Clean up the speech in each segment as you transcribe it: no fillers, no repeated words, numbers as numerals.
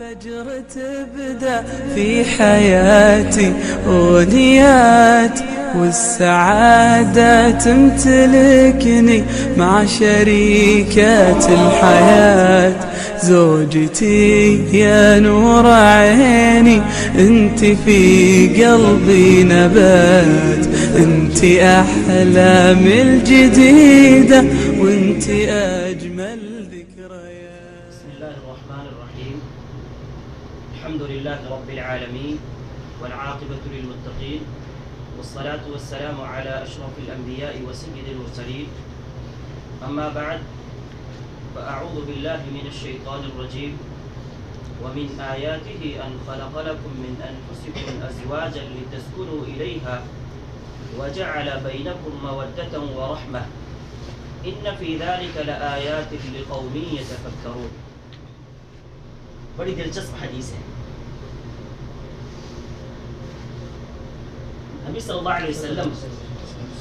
الفجر تبدأ في حياتي أغنيات والسعادة تمتلكني مع شريكة الحياة. زوجتي يا نور عيني، انت في قلبي نبات، انت أحلامي الجديدة وانت أجمل ذكريات. بسم الله الرحمن الرحيم. الحمد لله رب العالمين والعاقبة للمتقين والصلاة والسلام على أشرف الأنبياء وسيد المرسلين. أما بعد، فأعوذ بالله من الشيطان الرجيم. ومن آياته أن خلق لكم من أنفسكم أزواجا لتسكنوا إليها وجعل بينكم مودة ورحمة إن في ذلك لآيات لقوم يتفكرون. بڑی دلچسپ حدیث ہے. نبی صلی اللہ علیہ وسلم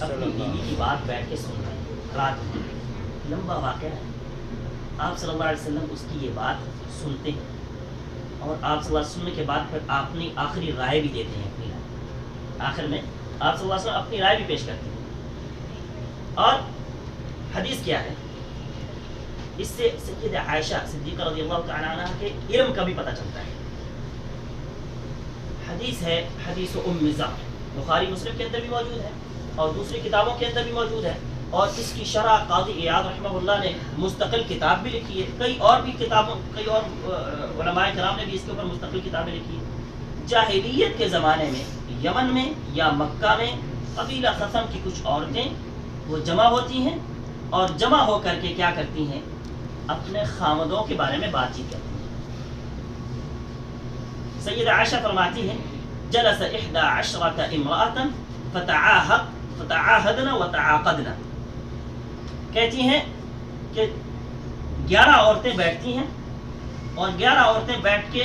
اپنی بیوی کی بات بیٹھ کے سن رہے ہیں رات میں. لمبا واقعہ ہے. آپ صلی اللہ علیہ وسلم اس کی یہ بات سنتے ہیں اور آپ صلی اللہ علیہ وسلم کے بعد پھر اپنی آخری رائے بھی دیتے ہیں. اپنی رائے آخر میں آپ صلی اللہ علیہ وسلم اپنی رائے بھی پیش کرتے ہیں. اور حدیث کیا ہے؟ اس سے سیدہ عائشہ صدیقہ رضی اللہ تعالی عنہ کے علم کا بھی پتہ چلتا ہے. حدیث ہے حدیث ام ذر، بخاری مسلم کے اندر بھی موجود ہے اور دوسری کتابوں کے اندر بھی موجود ہے. اور اس کی شرح قاضی عیاض رحمہ اللہ نے مستقل کتاب بھی لکھی ہے. کئی اور علماء کرام نے بھی اس کے اوپر مستقل کتابیں لکھی ہیں. جاہلیت کے زمانے میں یمن میں یا مکہ میں قبیلہ خثم کی کچھ عورتیں وہ جمع ہوتی ہیں اور جمع ہو کر کے کیا کرتی ہیں؟ اپنے خامدوں کے بارے میں بات چیت کرتی ہیں. سیدہ عائشہ فرماتی ہیں جلس 11 امرأة فتعاهدنا وتعاقدنا. کہتی ہیں کہ 11 عورتیں بیٹھتی ہیں اور 11 عورتیں بیٹھ کے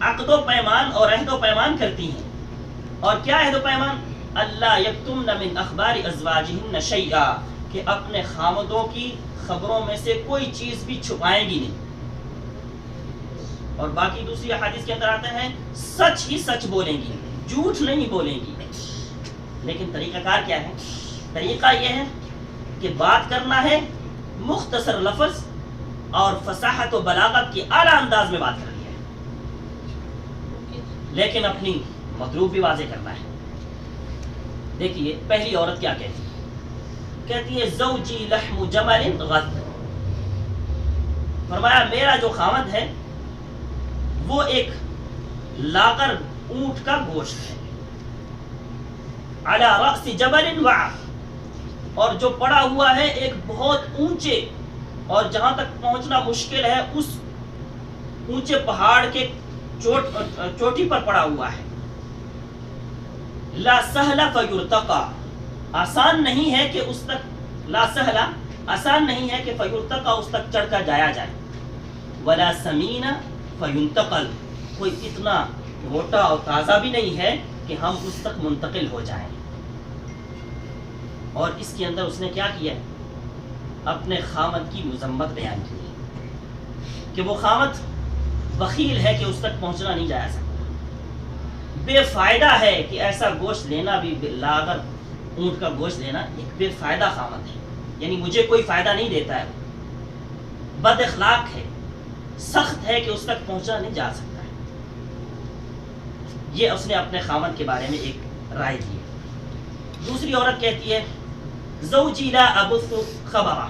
عقد و پیمان اور عہد و پیمان کرتی ہیں. اور کیا عہد و پیمان؟ اللہ یکتمن من اخبار ازواجہن شیئا، کہ اپنے خامدوں کی خبروں میں سے کوئی چیز بھی چھپائیں گی نہیں. اور باقی دوسری احادیث کے اندر آتے ہیں سچ ہی سچ بولیں گی، جھوٹ نہیں بولیں گی. لیکن طریقہ کار کیا ہے؟ طریقہ یہ ہے کہ بات کرنا ہے مختصر لفظ اور فصاحت و بلاغت کی اعلیٰ انداز میں بات کرنی ہے، لیکن اپنی مطلوب بھی واضح کرنا ہے. دیکھیے پہلی عورت کیا کہتی ہے؟ کہتی ہے زوجی لحم جمل غض. فرمایا میرا جو خاوند ہے وہ ایک لاغر اونٹ کا گوشت ہے. علی رأس جبل وعر، اور جو پڑا ہوا ہے ایک بہت اونچے اور جہاں تک پہنچنا مشکل ہے اس اونچے پہاڑ کے چوٹی پر پڑا ہوا ہے. لا سہل فیرتقى، آسان نہیں ہے کہ اس تک، لا سہل آسان نہیں ہے کہ فیرتقى اس تک چڑھ کر جایا جائے. ولا سمین فینتقل، کوئی اتنا موٹا اور تازہ بھی نہیں ہے کہ ہم اس تک منتقل ہو جائیں. اور اس کے اندر اس نے کیا کیا ہے؟ اپنے خامد کی مذمت بیان کی ہے کہ وہ خامد بخیل ہے کہ اس تک پہنچنا نہیں جا سکتا، بے فائدہ ہے کہ ایسا گوشت لینا بھی، لاغر اونٹ کا گوشت لینا ایک بے فائدہ خامد ہے، یعنی مجھے کوئی فائدہ نہیں دیتا ہے، بد اخلاق ہے، سخت ہے کہ اس تک پہنچنا نہیں جا سکتا ہے. یہ اس نے اپنے خامد کے بارے میں ایک رائے دی ہے. دوسری عورت کہتی ہے زوجی لا ابث خبرہ،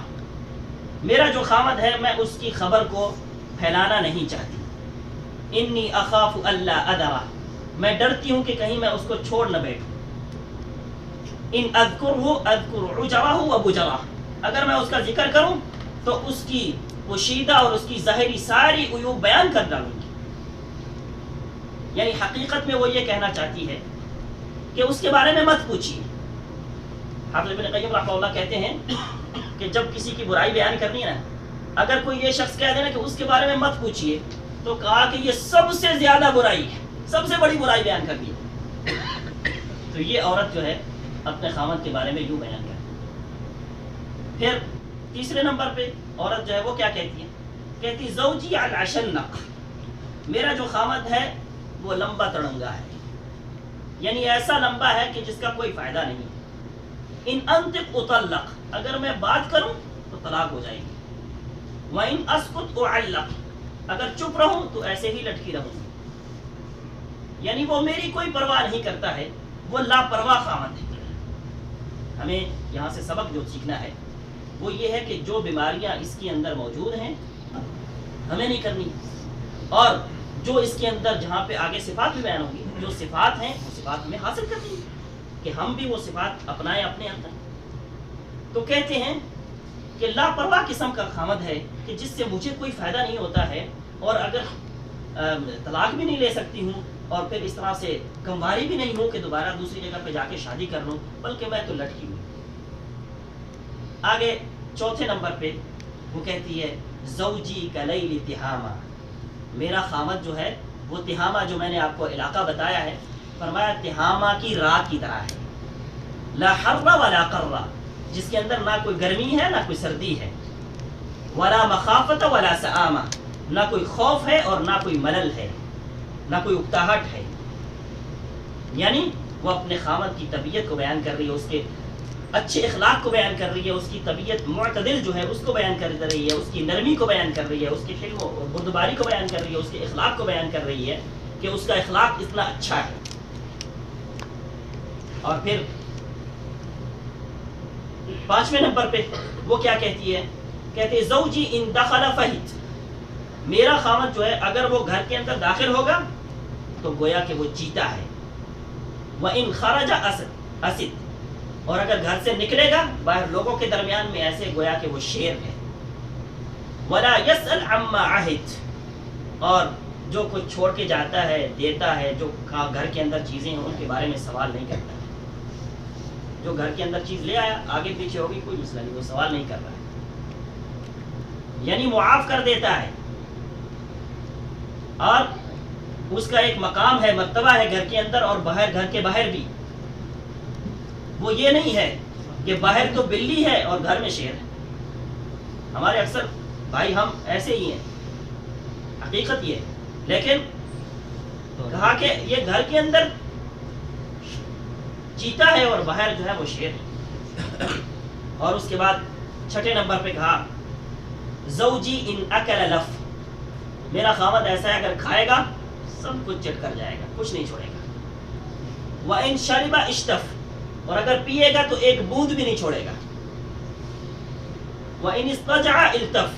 میرا جو خامد ہے میں اس کی خبر کو پھیلانا نہیں چاہتی. انی اخاف الا ادرہ، میں ڈرتی ہوں کہ کہیں میں اس کو چھوڑ نہ بیٹھوں. ان اذکرہ اذکر عجرہ و بجرہ، اگر میں اس کا ذکر کروں تو اس کی پوشیدہ اور اس کی ظاہری ساری عیوب بیان کر ڈالوں گی. یعنی حقیقت میں وہ یہ کہنا چاہتی ہے کہ اس کے بارے میں مت پوچھیے. حافظ ابن قیم رحمہ اللہ کہتے ہیں کہ جب کسی کی برائی بیان کرنی ہے نا، اگر کوئی یہ شخص کہہ دینا کہ اس کے بارے میں مت پوچھیے، تو کہا کہ یہ سب سے زیادہ برائی ہے، سب سے بڑی برائی بیان کر دی. تو یہ عورت جو ہے اپنے خامد کے بارے میں یوں بیان کرتی. پھر تیسرے نمبر پہ عورت جو ہے وہ کیا کہتی ہے؟ کہتی زوجی العشنق، میرا جو خامد ہے وہ لمبا تڑنگا ہے، یعنی ایسا لمبا ہے کہ جس کا کوئی فائدہ نہیں ہے. ان انطق اطلق، اگر میں بات کروں تو طلاق ہو جائے گی. وَإِنْ أَسْكُتْ أُعَلَّقْ، اگر چپ رہوں تو ایسے ہی لٹکی رہوں گی. یعنی وہ میری کوئی پرواہ نہیں کرتا ہے، وہ لاپرواہ خامد ہے. ہمیں یہاں سے سبق جو سیکھنا ہے وہ یہ ہے کہ جو بیماریاں اس کے اندر موجود ہیں ہمیں نہیں کرنی، اور جو اس کے اندر جہاں پہ آگے صفات بھی بیان ہوگی، جو صفات ہیں وہ صفات ہمیں حاصل کرنی ہے کہ ہم بھی وہ صفات اپنائیں اپنے اندر. تو کہتے ہیں کہ لاپرواہ قسم کا خامد ہے کہ جس سے مجھے کوئی فائدہ نہیں ہوتا ہے، اور اگر طلاق بھی نہیں لے سکتی ہوں اور پھر اس طرح سے کمواری بھی نہیں ہوں کہ دوبارہ دوسری جگہ پہ جا کے شادی کر لوں، بلکہ میں تو لٹکی ہوں. آگے چوتھے نمبر پہ وہ کہتی ہے زوجی کلیل تہامہ، میرا خامد جو ہے وہ تہامہ، جو میں نے آپ کو علاقہ بتایا ہے، فرمایا تہامہ کی رات کی طرح ہے. لا حر ولا قر، جس کے اندر نہ کوئی گرمی ہے نہ کوئی سردی ہے. ولا مخافت ولا سآمہ، نہ کوئی خوف ہے اور نہ کوئی ملل ہے، نہ کوئی اکتاہٹ ہے. یعنی وہ اپنے خامد کی طبیعت کو بیان کر رہی ہے، اس کے اچھے اخلاق کو بیان کر رہی ہے، اس کی طبیعت معتدل جو ہے اس کو بیان کر رہی ہے، اس کی نرمی کو بیان کر رہی ہے، اس کی حلم و بردباری کو بیان کر رہی ہے، اس کے اخلاق کو بیان کر رہی ہے کہ اس کا اخلاق اتنا اچھا ہے. اور پھر 5ویں نمبر پہ وہ کیا کہتی ہے؟ کہتے زوجی ان دخل فہد، میرا خامد جو ہے اگر وہ گھر کے اندر داخل ہوگا تو گویا کہ وہ چیتا ہے. وَإِنْ خَرَجَ أَسِدْ، اور اگر گھر سے نکلے گا باہر لوگوں کے درمیان میں ایسے گویا کہ وہ شیر ہے. وَلَا يَسْأَلْ عَمَّا عَهِدْ، اور جو کچھ چھوڑ کے جاتا ہے دیتا ہے، جو گھر کے اندر چیزیں ہیں ان کے بارے میں سوال نہیں کرتا ہے. جو گھر کے اندر چیز لے آیا آگے پیچھے ہوگی کوئی مسئلہ نہیں، وہ سوال نہیں کر رہا ہے، یعنی معاف کر دیتا ہے. اور اس کا ایک مقام ہے، مرتبہ ہے گھر کے اندر اور باہر، گھر کے باہر بھی. وہ یہ نہیں ہے کہ باہر تو بلی ہے اور گھر میں شیر ہے. ہمارے اکثر بھائی ہم ایسے ہی ہیں، حقیقت یہ ہے. لیکن کہا کہ یہ گھر کے اندر چیتا ہے اور باہر جو ہے وہ شیر ہے. اور اس کے بعد 6 نمبر پہ کہا زوجی ان اکل لف، میرا خامد ایسا ہے اگر کھائے گا سب کچھ چٹ کر جائے گا، کچھ نہیں چھوڑے گا. وَإِن شَرِبَ اشتف، اور اگر پیے گا تو ایک بوند بھی نہیں چھوڑے گا. وَإِنِ اسْتَجَعَ الْتَفْ،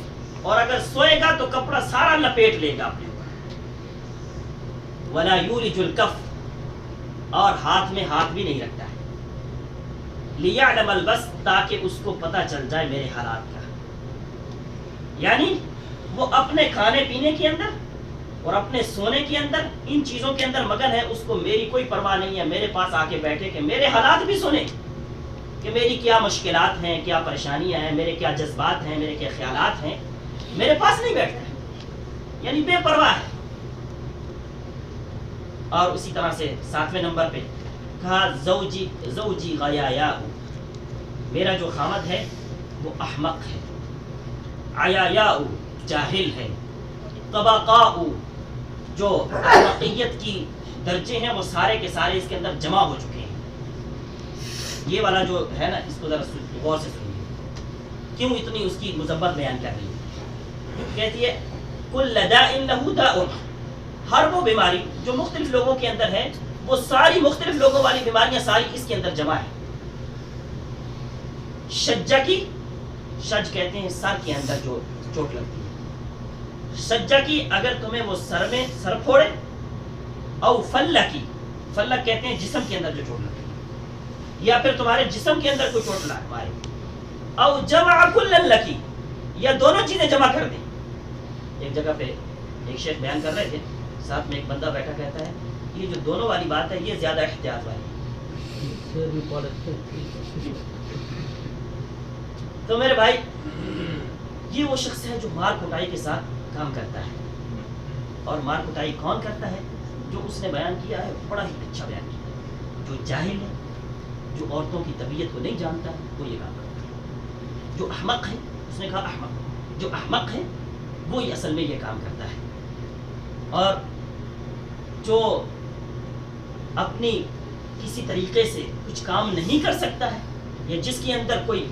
اور اگر سوئے گا تو کپڑا سارا لپیٹ لے گا اپنے اوپر. وَلَا يُولِجُ الْكَفْ، اور ہاتھ میں ہاتھ بھی نہیں رکھتا ہے. لِيَعْلَمَ الْبَسْ، تاکہ اس کو پتہ چل جائے میرے حالات کا. یعنی وہ اپنے کھانے پینے کے اندر اور اپنے سونے کے اندر ان چیزوں کے اندر مگن ہے، اس کو میری کوئی پرواہ نہیں ہے. میرے پاس آ کے بیٹھے کہ میرے حالات بھی سنے کہ میری کیا مشکلات ہیں، کیا پریشانیاں ہیں، میرے کیا جذبات ہیں، میرے کیا خیالات ہیں. میرے پاس نہیں بیٹھتا ہے، یعنی بے پرواہ ہے. اور اسی طرح سے 7ویں نمبر پہ کہا زوجی غیایا، میرا جو خامد ہے وہ احمق ہے. عیایا جاہل ہے. طبقاء، جو احمقیت کی درجے ہیں وہ سارے کے سارے اس کے اندر جمع ہو چکے ہیں. یہ والا جو ہے نا اس کو ذرا غور سے سنیے، کیوں اتنی اس کی مذمت بیان کر رہی ہے. کہتی ہے کل داء لہ داء، ہر وہ بیماری جو مختلف لوگوں کے اندر ہے وہ ساری مختلف لوگوں والی بیماریاں ساری اس کے اندر جمع ہے. شجہ کی، شج کہتے ہیں سر کے اندر جو چوٹ لگتی ہے. سجہ کی اگر تمہیں وہ سر میں سر پھوڑے، او فلہ کی، فلہ کہتے ہیں جسم کے اندر جو چوٹ لگتی ہے، یا پھر تمہارے جسم کے اندر کوئی چوٹ مارے. او جمع کل لکی، یا دونوں چیزیں جمع کر دیں. ایک جگہ پہ ایک شیخ بیان کر رہے تھے، ساتھ میں ایک بندہ بیٹھا کہتا ہے یہ جو دونوں والی بات ہے یہ زیادہ احتیاط والی. تو میرے بھائی یہ وہ شخص ہے جو مار کٹائی کے ساتھ کام کرتا ہے. اور مار کٹائی کون کرتا ہے؟ جو اس نے بیان کیا ہے بڑا ہی اچھا بیان کیا ہے. جو جاہل ہے، جو عورتوں کی طبیعت کو نہیں جانتا ہے، وہ یہ کام کرتا ہے. جو احمق ہے، اس نے کہا احمق، جو احمق ہے وہ اصل میں یہ کام کرتا ہے. اور جو اپنی کسی طریقے سے کچھ کام نہیں کر سکتا ہے یا جس کے اندر کوئی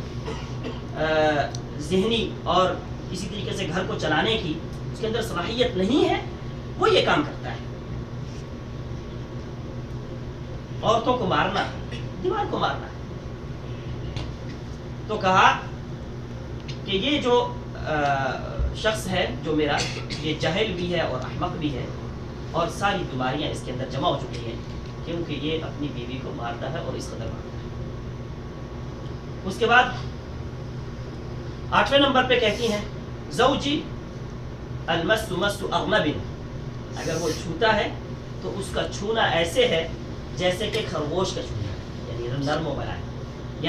ذہنی اور کسی طریقے سے گھر کو چلانے کی اس کے اندر صلاحیت نہیں ہے، وہ یہ کام کرتا ہے۔ عورتوں کو مارنا، دیوار کو مارنا۔ تو کہا کہ یہ جو شخص ہے جو میرا، یہ جاہل بھی ہے اور احمق بھی ہے، اور ساری بیماریاں اس کے اندر جمع ہو چکی ہیں کیونکہ یہ اپنی بیوی کو مارتا ہے اور اس قدر مارتا ہے۔ اس کے بعد 8ویں نمبر پہ کہتی ہیں زوجی المس مس اغنب، اگر وہ چھوتا ہے تو اس کا چھونا ایسے ہے جیسے کہ خرگوش کا چھونا ہے، یعنی نرم و ملائم،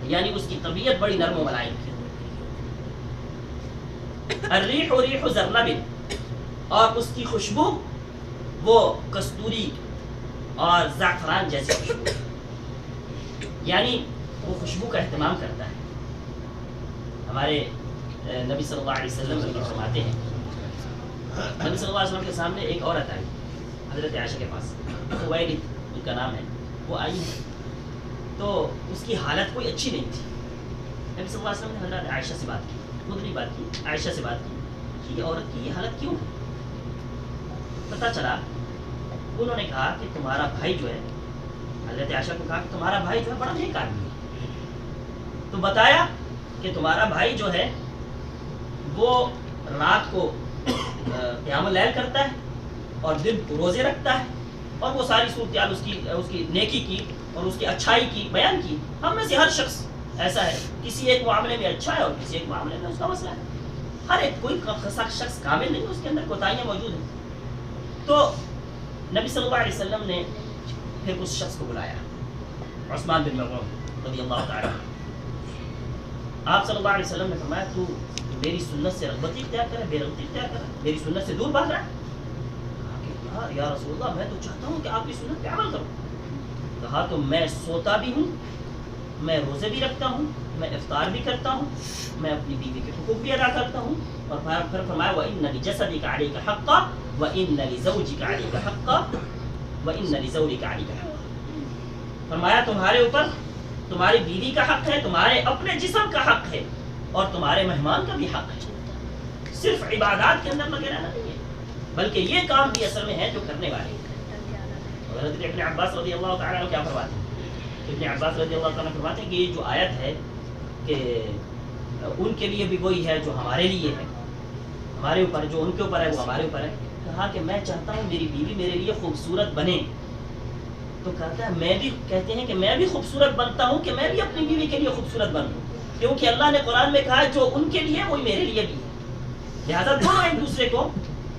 یعنی اس کی طبیعت بڑی نرم و ملائم ہے۔ الریح ریح زرنب، اور اس کی خوشبو وہ کستوری اور زعفران جیسی خوشبو ہے، یعنی وہ خوشبو کا اہتمام کرتا ہے۔ ہمارے نبی صلی اللہ علیہ وسلم فرماتے ہیں، نبی صلی اللہ علیہ وسلم کے سامنے ایک عورت آئی حضرت عائشہ کے پاس، خویلد ان کا نام ہے، وہ آئی ہے تو اس کی حالت کوئی اچھی نہیں تھی۔ نبی صلی اللہ علیہ وسلم نے حضرت عائشہ سے بات کی، خود نہیں بات کی، عائشہ سے بات کی کہ یہ عورت کی یہ حالت کیوں ہے؟ پتہ چلا، انہوں نے کہا کہ تمہارا بھائی جو ہے، حضرت عائشہ کو کہا کہ تمہارا بھائی جو ہے بڑا نیک آدمی ہے، تو بتایا کہ تمہارا بھائی جو ہے وہ رات کو قیام اللیل کرتا ہے اور دن کو روزے رکھتا ہے، اور وہ ساری صورتحال اس کی نیکی کی اور اس کی اچھائی کی بیان کی۔ ہم میں سے ہر شخص ایسا ہے، کسی ایک معاملے میں اچھا ہے اور کسی ایک معاملے میں اس کا مسئلہ ہے، ہر ایک کوئی شخص کامل نہیں، اس کے اندر کوتاہیاں موجود ہیں۔ تو نبی صلی اللہ علیہ وسلم نے پھر اس شخص کو بلایا، عثمان بن مظعون رضی اللہ تعالیٰ عنہ۔ آپ صلی اللہ علیہ وسلم نے فرمایا تو میری سنت سے رغبتی اختیار کرے، بے رغبتی اختیار کرے، میری سنت سے دور بھاگ رہا ہے؟ کہا کہ یا رسول اللہ میں تو چاہتا ہوں کہ آپ کی سنت پہ عمل کروں۔ کہا تو میں سوتا بھی ہوں، میں روزے بھی رکھتا ہوں، میں افطار بھی کرتا ہوں، میں اپنی بیوی کے حقوق بھی ادا کرتا ہوں، اور پھر فرمایا وَإِنَّ لِجَسَدِكَ عَلَيْكَ حَقًّا وَإِنَّ لِزَوْجِكَ عَلَيْكَ حَقًّا وَإِنَّ لِزَوْجِكَ عَلَيْكَ حَقًّا۔ فرمایا تمہارے اوپر تمہاری بیوی کا حق ہے، تمہارے اپنے جسم کا حق ہے، اور تمہارے مہمان کا بھی حق ہے۔ صرف عبادات کے اندر لگے رہنا نہیں ہے، بلکہ یہ کام بھی اصل میں ہے جو کرنے والے ہیں۔ حضرت ابن عباس رضی اللہ تعالیٰ عنہ کیا فرماتے ہیں؟ ابن عباس رضی اللہ تعالیٰ عنہ فرماتے ہیں کہ یہ جو آیت ہے کہ ان کے لیے بھی وہی ہے جو ہمارے لیے ہے، ہمارے اوپر جو ان کے اوپر ہے وہ ہمارے اوپر ہے۔ کہا کہ میں چاہتا ہوں میری بیوی میرے لیے خوبصورت بنے، تو کہتا ہے میں بھی، کہتے ہیں کہ میں بھی خوبصورت بنتا ہوں کہ میں بھی اپنی بیوی کے لیے خوبصورت بنوں، کیونکہ اللہ نے قرآن میں کہا ہے جو ان کے لیے وہی میرے لیے بھی ہے، لہذا دونوں ایک دوسرے کو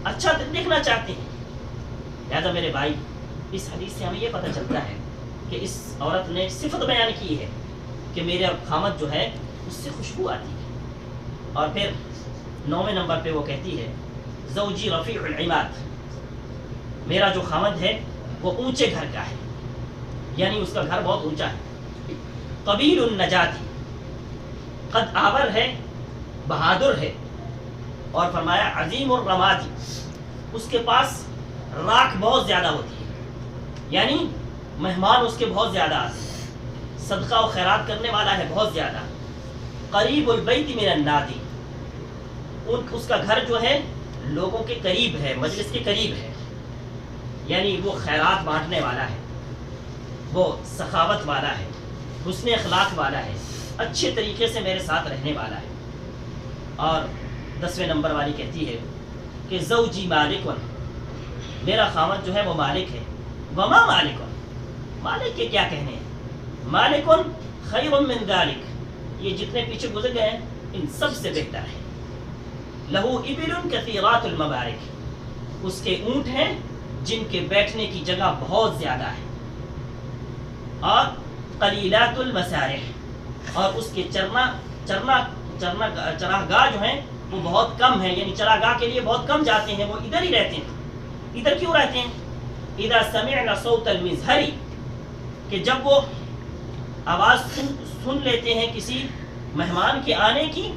اچھا دیکھنا چاہتے ہیں۔ لہذا میرے بھائی، اس حدیث سے ہمیں یہ پتہ چلتا ہے کہ اس عورت نے صفت بیان کی ہے کہ میرے خامد جو ہے اس سے خوشبو آتی ہے۔ اور پھر 9ویں نمبر پہ وہ کہتی ہے زوجی رفیع العماد، میرا جو خامد ہے وہ اونچے گھر کا ہے، یعنی اس کا گھر بہت اونچا ہے۔ طویل النجاتی، قد آور ہے، بہادر ہے، اور فرمایا عظیم الرمادی، اس کے پاس راکھ بہت زیادہ ہوتی ہے، یعنی مہمان اس کے بہت زیادہ آتے ہیں، صدقہ و خیرات کرنے والا ہے بہت زیادہ۔ قریب البیت من النادی، اس کا گھر جو ہے لوگوں کے قریب ہے، مجلس کے قریب ہے، یعنی وہ خیرات بانٹنے والا ہے، وہ سخاوت والا ہے، حسن اخلاق والا ہے، اچھے طریقے سے میرے ساتھ رہنے والا ہے۔ اور 10ویں نمبر والی کہتی ہے کہ زوجی مالکن، میرا خامد جو ہے وہ مالک ہے۔ وما مالکن، مالک کے کیا کہنے ہیں؟ مالکن خیر من ذالک، یہ جتنے پیچھے گزر گئے ہیں ان سب سے بہتر ہے۔ لہو ابل کثیرات المبارک، اس کے اونٹ ہیں جن کے بیٹھنے کی جگہ بہت زیادہ ہے، اور قلیلات المسارح، اور اس کے چراگاہ جو ہیں وہ بہت کم ہیں، یعنی چراگاہ کے لیے بہت کم جاتے ہیں، وہ ادھر ہی رہتے ہیں۔ ادھر کیوں رہتے ہیں؟ اذا سمعنا صوت المزہری، کہ جب وہ آواز سن لیتے ہیں کسی مہمان کے آنے کی،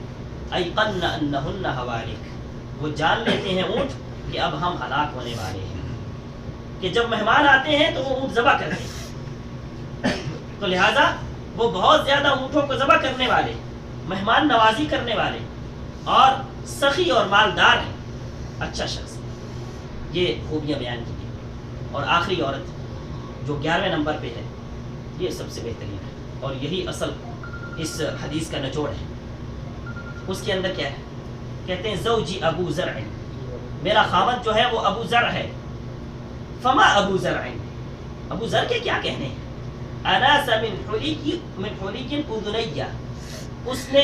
ایقن انہن ہوالک، وہ جان لیتے ہیں اونٹ کہ اب ہم ہلاک ہونے والے ہیں، کہ جب مہمان آتے ہیں تو وہ اونٹ ذبح کرتے ہیں، تو لہٰذا وہ بہت زیادہ اونٹوں کو ذبح کرنے والے، مہمان نوازی کرنے والے اور سخی اور مالدار ہیں، اچھا شخص، یہ خوبیاں بیان کی گئی۔ اور آخری عورت جو 11ویں نمبر پہ ہے، یہ سب سے بہترین ہے، اور یہی اصل اس حدیث کا نچوڑ ہے۔ اس کے اندر کیا ہے؟ کہتے ہیں زوجی ابو زرع، میرا خاوند جو ہے وہ ابو زرع ہے۔ فما ابو زرع، ابو زرع کے کیا کہنے ہیں؟ اناس من حلی اذنیہ، اس نے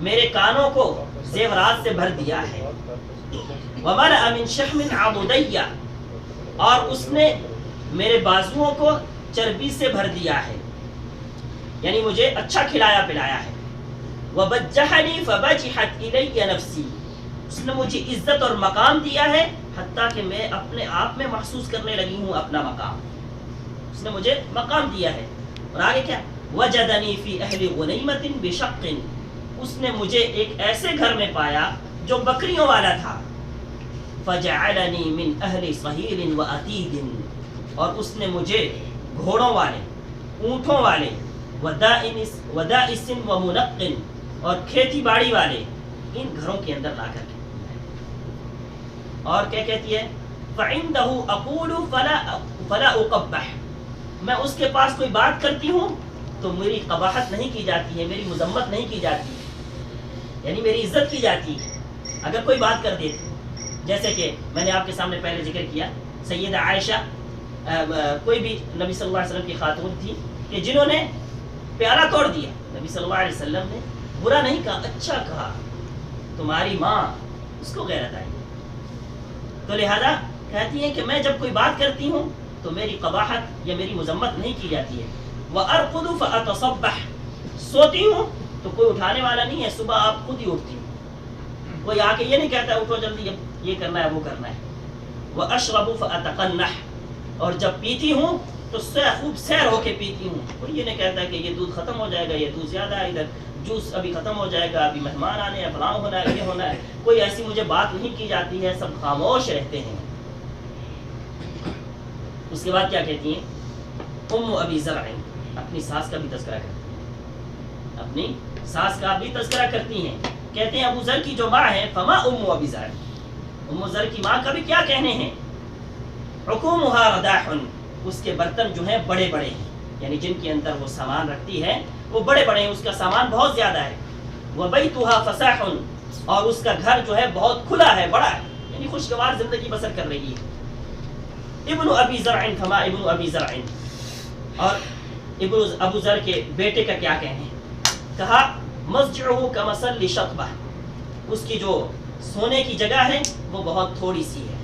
میرے کانوں کو زیورات سے بھر دیا ہے۔ وملأ من شحم عضدیہ، اور اس نے میرے بازوؤں کو چربی سے بھر دیا ہے، یعنی مجھے اچھا کھلایا پلایا ہے۔ وبجحنی فبجحت الی نفسی، اس نے مجھے عزت اور مقام دیا ہے، حتیٰ کہ میں اپنے آپ میں محسوس کرنے لگی ہوں اپنا مقام، اس نے مجھے مقام دیا ہے۔ اور آگے کیا؟ وجدنی فی اہل غنیمۃ بشق، اس نے مجھے ایک ایسے گھر میں پایا جو بکریوں والا تھا۔ فجعلنی من اہل صہیل وعتید، اور اس نے مجھے گھوڑوں والے، اونٹوں والے، ودائس ومنقن، اور کھیتی باڑی والے، ان گھروں کے اندر لا کر کے۔ اور کیا کہتی ہے؟ فَعِنْدَهُ أَقُولُ فَلَا أُقَبَّحْ، میں اس کے پاس کوئی بات کرتی ہوں تو میری قباحت نہیں کی جاتی ہے، میری مذمت نہیں کی جاتی ہے، یعنی میری عزت کی جاتی ہے اگر کوئی بات کر دیتی۔ جیسے کہ میں نے آپ کے سامنے پہلے ذکر کیا، سیدہ عائشہ کوئی بھی نبی صلی اللہ علیہ وسلم کی خاتون تھی کہ جنہوں نے پیالہ توڑ دیا، نبی صلی اللہ علیہ وسلم نے برا نہیں کہا، اچھا کہا، تمہاری ماں، اس کو غیرت آئی۔ تو لہذا کہتی ہیں کہ میں جب کوئی بات کرتی ہوں تو میری قباحت یا میری مذمت نہیں کی جاتی ہے۔ وَأَرْقُدُ فَأَتَصَبَّحْ، سوتی ہوں تو کوئی اٹھانے والا نہیں ہے، صبح آپ خود ہی اٹھتی ہوں، کوئی آ کے یہ نہیں کہتا اٹھو جلدی یہ کرنا ہے وہ کرنا ہے۔ وَأَشْرَبُ فَأَتَقَنَّحْ، اور جب پیتی ہوں تو خوب سیر ہو کے پیتی ہوں، کوئی یہ نہیں کہتا کہ یہ دودھ ختم ہو جائے گا، یہ دودھ زیادہ ہے، ادھر جوس ابھی ختم ہو جائے گا، ابھی مہمان آنے ہیں، فلاں ہونا ہے، یہ ہونا ہے، کوئی ایسی مجھے بات نہیں کی جاتی ہے، سب خاموش رہتے ہیں۔ اس کے بعد کیا کہتی ہیں؟ ام ابی زرع، اپنی ساس کا بھی تذکرہ کرتی ہیں، اپنی ساس کا بھی تذکرہ کرتی ہیں، کہتے ہیں ابو ذر کی جو ماں ہے، فما ام ابی زرع، ام ذر کی ماں کا بھی کیا کہنے ہیں؟ حکومها رداح، اس کے برتن جو ہیں بڑے بڑے ہیں، یعنی جن کے اندر وہ سامان رکھتی ہے وہ بڑے بڑے ہیں، اس کا سامان بہت زیادہ ہے۔ وبیتها فساح، اور اس کا گھر جو ہے بہت کھلا ہے، بڑا ہے، یعنی خوشگوار زندگی بسر کر رہی ہے۔ ابن ابی زرع، فما ابن ابی زرع، اور ابن ابو ذر کے بیٹے کا کیا کہنے ہیں؟ کہا مسجعه کمثل شطبہ، اس کی جو سونے کی جگہ ہے وہ بہت تھوڑی سی ہے۔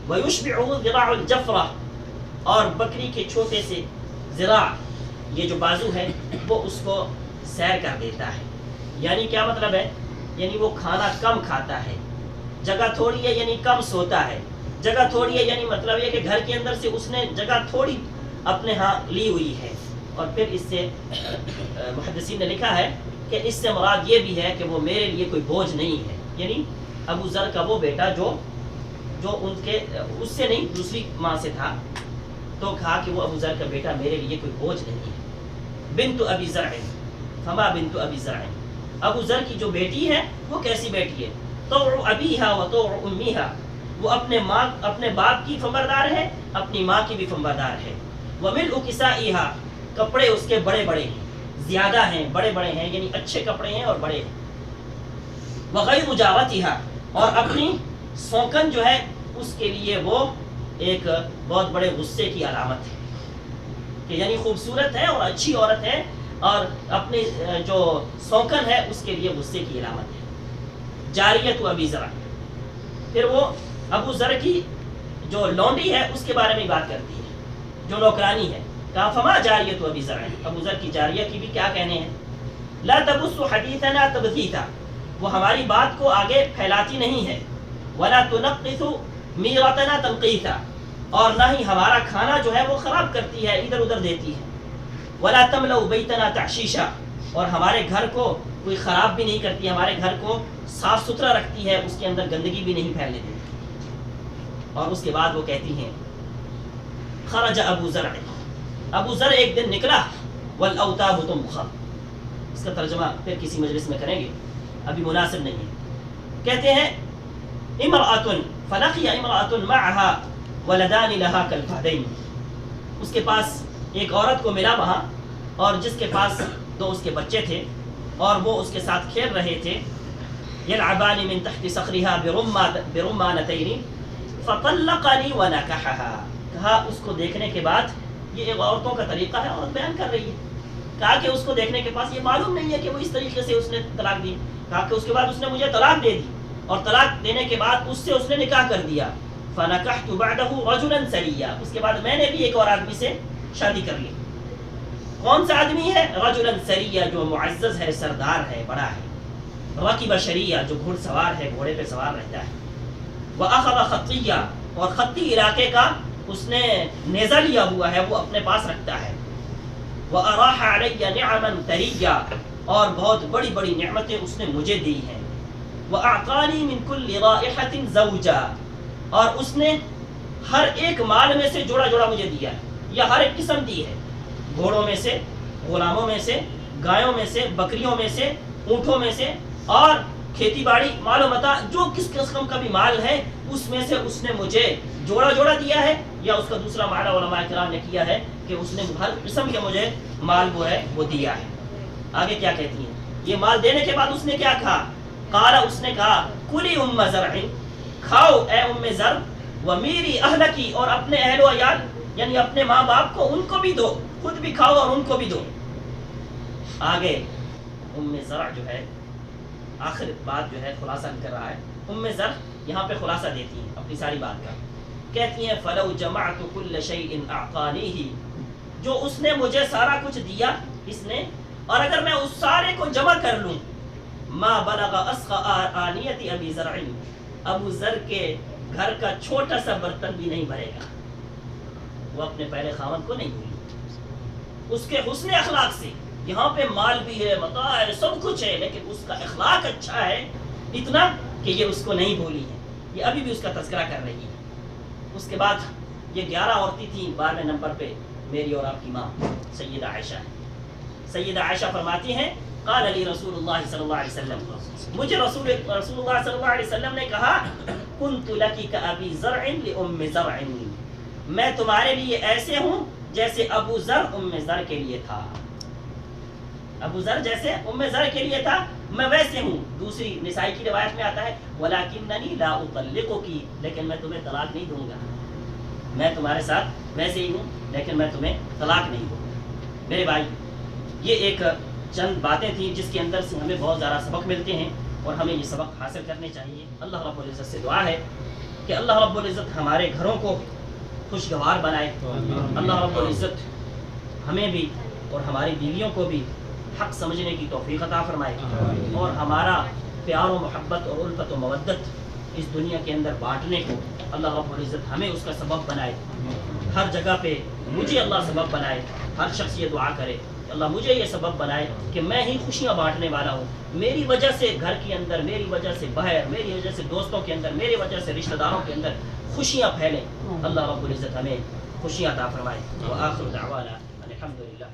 وَيُشْبِعُ ذِرَاعُ الْجَفْرَةِ، اور بکری کے چھوٹے سے ذراع، یہ جو بازو ہے وہ اس کو سیر کر دیتا ہے۔ یعنی کیا مطلب ہے؟ یعنی وہ کھانا کم کھاتا ہے، جگہ تھوڑی ہے یعنی کم سوتا ہے، جگہ تھوڑی ہے یعنی مطلب یہ کہ گھر کے اندر سے اس نے جگہ تھوڑی اپنے ہاں لی ہوئی ہے۔ اور پھر اس سے محدثین نے لکھا ہے کہ اس سے مراد یہ بھی ہے کہ وہ میرے لیے کوئی بوجھ نہیں ہے، یعنی ابو ذر کا وہ بیٹا جو ان کے اس سے نہیں دوسری ماں سے تھا، تو کہا کہ وہ ابو ذر کا بیٹا میرے لیے کوئی بوجھ نہیں ہے۔ بنت ابی زرع، فما بنت ابی زرع، ابو ذر کی جو بیٹی ہے وہ کیسی بیٹی ہے؟ طوع ابیہا و طوع امیہا، وہ اپنے باپ کی فرمانبردار ہے، اپنی ماں کی بھی فرمانبردار ہے۔ وملء کسائیہا، کپڑے اس کے بڑے بڑے ہیں، زیادہ ہیں، بڑے بڑے ہیں، یعنی اچھے کپڑے ہیں اور بڑے ہیں۔ وغیر جاوتہا، اور اپنی سوکن جو ہے اس کے لیے وہ ایک بہت بڑے غصے کی علامت ہے، کہ یعنی خوبصورت ہے اور اچھی عورت ہے، اور اپنی جو سوکن ہے اس کے لیے غصے کی علامت ہے۔ جاریت ابی زرع، پھر وہ ابو ذر کی جو لونڈی ہے اس کے بارے میں بات کرتی ہے، جو نوکرانی ہے۔ کہا فما جاریت ابی زرع، ابو ذر کی جاریہ کی بھی کیا کہنے ہیں؟ لا تبث حدیثنا تبثیثا، وہ ہماری بات کو آگے پھیلاتی نہیں ہے۔ ولا تنقث میرتنا تنقیثا، اور نہ ہی ہمارا کھانا جو ہے وہ خراب کرتی ہے، ادھر ادھر دیتی ہے۔ ولا تملأ بیتنا تعشیشا، اور ہمارے گھر کو کوئی خراب بھی نہیں کرتی، ہمارے گھر کو صاف ستھرا رکھتی ہے، اس کے اندر گندگی بھی نہیں پھیلنے دیتی۔ اور اس کے بعد وہ کہتی ہیں خرج ابو زرع، ابو زر ایک دن نکلا، والاوتاب تمخر، اس کا ترجمہ پھر کسی مجلس میں کریں گے، ابھی مناسب نہیں ہے۔ کہتے ہیں امرأۃ فلقی امرأۃ معها ولدان لها كالفهدين، اس کے پاس ایک عورت کو ملا وہاں، اور جس کے پاس 2 اس کے بچے تھے، اور وہ اس کے ساتھ کھیل رہے تھے، یلعبان من تحت صخرها برمانتین فطلقنی ونکحها، کہا اس کو دیکھنے کے بعد، یہ ایک عورتوں کا طریقہ ہے، عورت بیان کر رہی ہے، کہا کہ اس کو دیکھنے کے پاس یہ معلوم نہیں ہے کہ وہ اس طریقے سے اس نے طلاق دی، کہا کہ اس کے بعد اس نے مجھے طلاق دے دی، اور طلاق دینے کے بعد اس سے اس نے نکاح کر دیا، فنکحت بعده رجلا سریا، اس کے بعد میں نے بھی ایک اور آدمی سے شادی کر لی۔ کون سا آدمی ہے؟ رجلا سریا، جو معزز ہے، سردار ہے، بڑا ہے، رکب شریعہ، جو گھڑ سوار ہے، گھوڑے پہ سوار رہتا ہے، وأخذ خطیہ، اور خطی علاقے کا اس نے نیزہ لیا ہوا ہے، وہ اپنے پاس رکھتا ہے، وأراح علی نعما ثریا، اور بہت بڑی بڑی نعمتیں اس نے مجھے دی ہیں، وأعطانی من کل رائحۃ زوجا، اور اس نے ہر ایک مال میں سے جوڑا جوڑا مجھے دیا ہے، یا ہر ایک قسم دی ہے، گھوڑوں میں سے، غلاموں میں سے، گایوں میں سے، بکریوں میں سے، اونٹوں میں سے، اور کھیتی باڑی، مال و متاع، جو کس قسم کا بھی مال ہے اس میں سے اس نے مجھے جوڑا جوڑا دیا ہے، یا اس کا دوسرا معنی علماء کرام نے کیا ہے کہ اس نے ہر قسم کے مجھے مال وہ ہے وہ دیا ہے۔ آگے کیا کہتی ہیں؟ یہ مال دینے کے بعد اس نے کیا کہا؟ قال، اس نے کہا کلی ام زرع، کھاؤ اے ام زر، ومیری اہلکی، اور اپنے اہل و عیال یعنی اپنے ماں باپ کو ان کو بھی دو، خود بھی کھاؤ اور ان کو بھی دو۔ آگے ام زرع جو ہے آخر بات جو ہے خلاصہ کر رہا ہے، ام زر یہاں پہ خلاصہ دیتی ہیں اپنی ساری بات کا، کہتی ہیں فلو جمعت کل شیء اعطانیہ، جو اس نے مجھے سارا کچھ دیا اس نے، اور اگر میں اس سارے کو جمع کر لوں، ما بلغ اسقى آنیت ابی زرع، ابو زر کے گھر کا چھوٹا سا برتن بھی نہیں بھرے گا۔ وہ اپنے پہلے خاوند کو نہیں بھولی، اس کے حسن اخلاق سے، یہاں پہ مال بھی ہے، متاع ہے، سب کچھ ہے، لیکن اس کا اخلاق اچھا ہے اتنا کہ یہ اس کو نہیں بھولی ہے، یہ ابھی بھی اس کا تذکرہ کر رہی ہے۔ اس کے بعد یہ 11 عورتیں تھیں، 12ویں نمبر پہ میری اور آپ کی ماں سیدہ عائشہ ہے۔ سیدہ عائشہ فرماتی ہیں قال علی رسول اللہ صلی اللہ علیہ وسلم، مجھے رسول اللہ صلی اللہ علیہ وسلم نے کہا کنت لکی کابی زرع لام زرع، میں تمہارے لیے ایسے ہوں جیسے ابو زر ام زر کے لیے تھا، ابو ذر جیسے ام ذر کے لیے تھا میں ویسے ہوں۔ دوسری نسائی کی روایت میں آتا ہے وَلَكِنَّنِي لَا أُطَلِّقُكِ، لیکن میں تمہیں طلاق نہیں دوں گا، میں تمہارے ساتھ ویسے ہی ہوں لیکن میں تمہیں طلاق نہیں دوں گا۔ میرے بھائی، یہ ایک چند باتیں تھیں جس کے اندر سے ہمیں بہت زیادہ سبق ملتے ہیں، اور ہمیں یہ سبق حاصل کرنے چاہیے۔ اللہ رب العزت سے دعا ہے کہ اللہ رب العزت ہمارے گھروں کو خوشگوار بنائے، اللہ رب العزت ہمیں بھی اور ہماری بیویوں کو بھی حق سمجھنے کی توفیق عطا فرمائے، اور ہمارا پیار و محبت اور الفت و مودت اس دنیا کے اندر بانٹنے کو اللہ رب العزت ہمیں اس کا سبب بنائے۔ ہر جگہ پہ مجھے اللہ سبب بنائے، ہر شخص یہ دعا کرے کہ اللہ مجھے یہ سبب بنائے کہ میں ہی خوشیاں بانٹنے والا ہوں، میری وجہ سے گھر کے اندر، میری وجہ سے باہر، میری وجہ سے دوستوں کے اندر، میری وجہ سے رشتہ داروں کے اندر خوشیاں پھیلیں۔ اللہ رب العزت ہمیں خوشیاں عطا فرمائے۔ وآخر دعوانا الحمدللہ۔